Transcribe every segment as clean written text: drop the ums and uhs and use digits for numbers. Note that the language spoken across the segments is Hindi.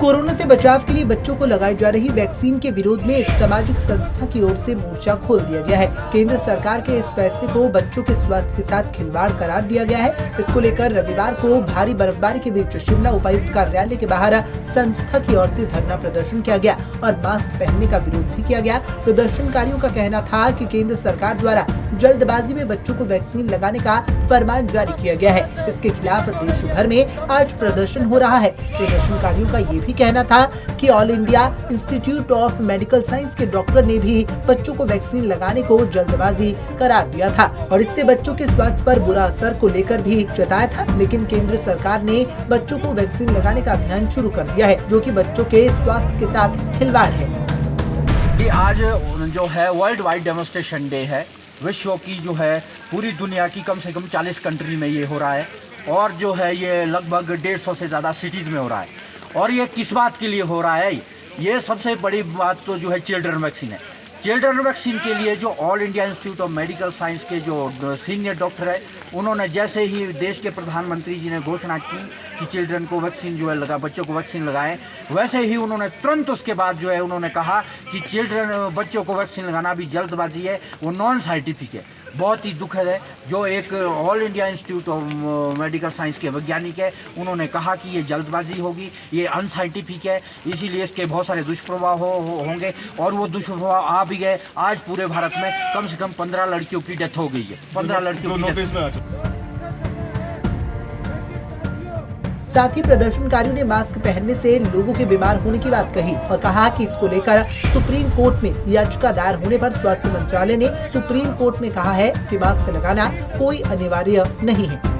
कोरोना से बचाव के लिए बच्चों को लगाई जा रही वैक्सीन के विरोध में एक सामाजिक संस्था की ओर से मोर्चा खोल दिया गया है। केंद्र सरकार के इस फैसले को बच्चों के स्वास्थ्य के साथ खिलवाड़ करार दिया गया है। इसको लेकर रविवार को भारी बर्फबारी के बीच शिमला उपायुक्त कार्यालय के बाहर संस्था की ओर से धरना प्रदर्शन किया गया और मास्क पहनने का विरोध भी किया गया। प्रदर्शनकारियों का कहना था कि केंद्र सरकार द्वारा जल्दबाजी में बच्चों को वैक्सीन लगाने का फरमान जारी किया गया है। इसके खिलाफ देश भर में आज प्रदर्शन हो रहा है। प्रदर्शनकारियों का ये भी कहना था कि all India institute of medical science के डॉक्टर ने भी बच्चों को वैक्सीन लगाने को जल्दबाजी करार दिया था और इससे बच्चों के स्वास्थ्य पर बुरा असर को लेकर भी जताया था। लेकिन केंद्र सरकार ने बच्चों को वैक्सीन लगाने का अभियान शुरू कर दिया है, जो कि बच्चों के स्वास्थ्य के साथ खिलवाड़ है। आज जो है वर्ल्ड वाइड डेमोन्स्ट्रेशन डे है। विश्व की जो है पूरी दुनिया की कम से कम 40 कंट्री में ये हो रहा है और जो है ये लगभग 150 से ज़्यादा सिटीज़ में हो रहा है। और ये किस बात के लिए हो रहा है? ये सबसे बड़ी बात तो जो है चिल्ड्रन वैक्सीन है। चिल्ड्रन वैक्सीन के लिए जो all India institute of medical science के जो सीनियर डॉक्टर है, उन्होंने जैसे ही देश के प्रधानमंत्री जी ने घोषणा की कि चिल्ड्रन को वैक्सीन जो है बच्चों को वैक्सीन लगाएं, वैसे ही उन्होंने तुरंत उसके बाद जो है उन्होंने कहा कि बच्चों को वैक्सीन लगाना भी जल्दबाजी है, वो नॉन साइंटिफिक है। बहुत ही दुखद है। जो एक all India institute of medical science के वैज्ञानिक है, उन्होंने कहा कि ये जल्दबाजी होगी, ये अनसाइंटिफिक है, इसीलिए इसके बहुत सारे दुष्प्रभाव होंगे और वो दुष्प्रभाव आ भी गए। आज पूरे भारत में कम से कम 15 लड़कियों की डेथ हो गई है। 15 लड़कियों की डेथ। साथ ही प्रदर्शनकारियों ने मास्क पहनने से लोगों के बीमार होने की बात कही और कहा कि इसको लेकर सुप्रीम कोर्ट में याचिका दायर होने पर स्वास्थ्य मंत्रालय ने सुप्रीम कोर्ट में कहा है कि मास्क लगाना कोई अनिवार्य नहीं है।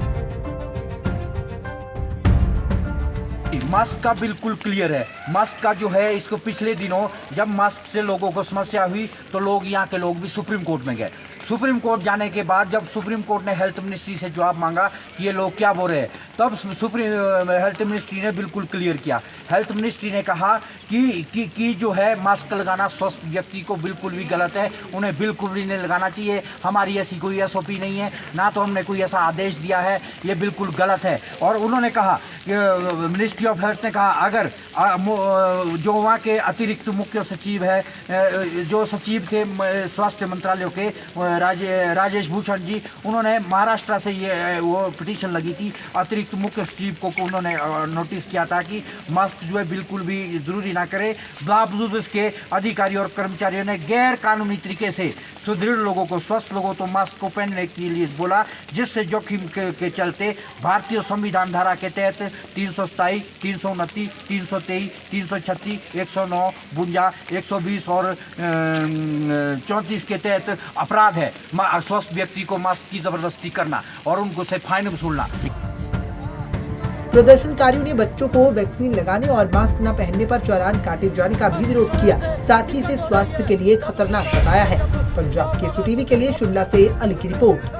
मास्क का बिल्कुल क्लियर है। मास्क का जो है इसको पिछले दिनों जब मास्क से लोगों को समस्या हुई तो यहाँ के लोग भी सुप्रीम कोर्ट में गए। सुप्रीम कोर्ट जाने के बाद जब सुप्रीम कोर्ट ने हेल्थ मिनिस्ट्री से जवाब मांगा कि ये लोग क्या बोल रहे हैं, तब हेल्थ मिनिस्ट्री ने बिल्कुल क्लियर किया। हेल्थ मिनिस्ट्री ने कहा कि जो है मास्क लगाना स्वस्थ व्यक्ति को बिल्कुल भी गलत है, उन्हें बिल्कुल भी नहीं लगाना चाहिए। हमारी ऐसी कोई SOP नहीं है, ना तो हमने कोई ऐसा आदेश दिया है, ये बिल्कुल गलत है। और उन्होंने कहा, मिनिस्ट्री ऑफ हेल्थ ने कहा, अगर जो वहाँ के अतिरिक्त मुख्य सचिव है, जो सचिव थे स्वास्थ्य मंत्रालय के राजेश भूषण जी, उन्होंने महाराष्ट्र से ये वो पिटीशन लगी थी अतिरिक्त मुख्य सचिव को उन्होंने नोटिस किया था कि मास्क जो है बिल्कुल भी ज़रूरी ना करे। बावजूद इसके अधिकारी और कर्मचारियों ने गैर कानूनी तरीके से सुदृढ़ लोगों को, स्वस्थ लोगों को मास्क को पहनने के लिए बोला, जिससे जोखिम के चलते भारतीय संविधान धारा के तहत 327, 329, 323, 336, 109, 52, 120 और 34 के तहत अपराध है स्वस्थ व्यक्ति को मास्क की जबरदस्ती करना और उनको से फाइन वसूलना। प्रदर्शनकारियों ने बच्चों को वैक्सीन लगाने और मास्क न पहनने पर चालान काटे जाने का भी विरोध किया। साथ ही इसे स्वास्थ्य के लिए खतरनाक बताया है। पंजाब केसरी टीवी के लिए शिमला से अली की रिपोर्ट।